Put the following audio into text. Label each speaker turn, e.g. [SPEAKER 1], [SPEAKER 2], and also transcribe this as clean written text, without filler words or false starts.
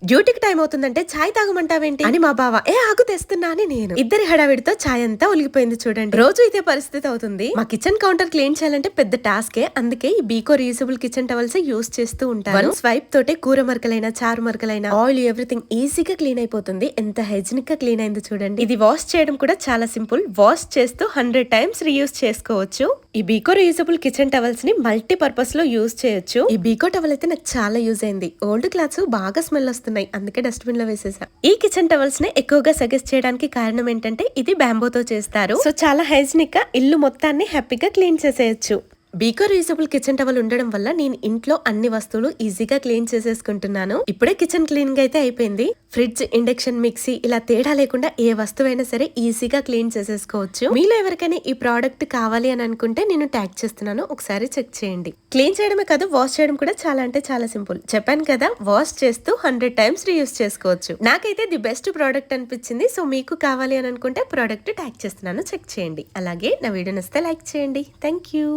[SPEAKER 1] డ్యూటీకి టైం అవుతుందంటే ఛాయ్ తాగమంటావేంటి అని మా బావ ఆగు తెస్తున్నా అని నేను. ఇద్దరి హడావిడితో ఛాయ్ అంతా ఒలిగిపోయింది చూడండి. రోజు ఇదే పరిస్థితి అవుతుంది. మా కిచెన్ కౌంటర్ క్లీన్ చేయాలంటే పెద్ద టాస్కే. అందుకే ఈ బీకో రీయూజబుల్ కిచెన్ టవల్స్ యూస్ చేస్తూ ఉంటాను. వన్ స్వైప్ తోటే కూర మరకలైనా చారు మరకలైనా ఆయిల్ ఎవ్రీథింగ్ ఈజీగా క్లీన్ అయిపోతుంది. ఎంత హైజీనిక్ గా క్లీన్ అయింది చూడండి. ఇది వాష్ చేయడం కూడా చాలా సింపుల్. వాష్ చేస్తూ 100 టైమ్స్ రీయూజ్ చేసుకోవచ్చు. ఈ బీకో రీయూజబుల్ కిచెన్ టవల్స్ ని మల్టీ పర్పస్ లో యూజ్ చేయొచ్చు. ఈ బీకో టవల్ అయితే నాకు చాలా యూజ్ అయింది. ఓల్డ్ క్లాత్స్ బాగా స్మెల్ వస్తున్నాయి, అందుకే డస్ట్బిన్ లో వేసేసా. ఈ కిచెన్ టవల్స్ ని ఎక్కువగా సజెస్ట్ చేయడానికి కారణం ఏంటంటే ఇది బ్యాంబోతో చేస్తారు. సో చాలా హైజీనిక్ గా ఇల్లు మొత్తాన్ని హ్యాపీగా క్లీన్ చేసేయచ్చు. బీకో రీయూజబుల్ కిచెన్ టవల్ ఉండడం వల్ల నేను ఇంట్లో అన్ని వస్తువులు ఈజీగా క్లీన్ చేసేసుకుంటున్నాను. ఇప్పుడే కిచెన్ క్లీనింగ్ అయితే అయిపోయింది. ఫ్రిడ్జ్, ఇండక్షన్, మిక్సీ ఇలా తేడా లేకుండా ఏ వస్తువైనా సరే ఈజీగా క్లీన్ చేసేసుకోవచ్చు. మీలో ఎవరికైనా ఈ ప్రోడక్ట్ కావాలి అని అనుకుంటే నేను ట్యాగ్ చేస్తున్నాను, ఒకసారి చెక్ చేయండి. క్లీన్ చేయడమే కాదు, వాష్ చేయడం కూడా చాలా అంటే చాలా సింపుల్. చెప్పాను కదా, వాష్ చేస్తూ 100 టైమ్స్ రీయూజ్ చేసుకోవచ్చు. నాకైతే ది బెస్ట్ ప్రోడక్ట్ అనిపించింది. సో మీకు కావాలి అని అనుకుంటే ప్రోడక్ట్ ట్యాగ్ చేస్తున్నాను, చెక్ చేయండి. అలాగే నా వీడియో నచ్చితే లైక్ చేయండి. Thank you.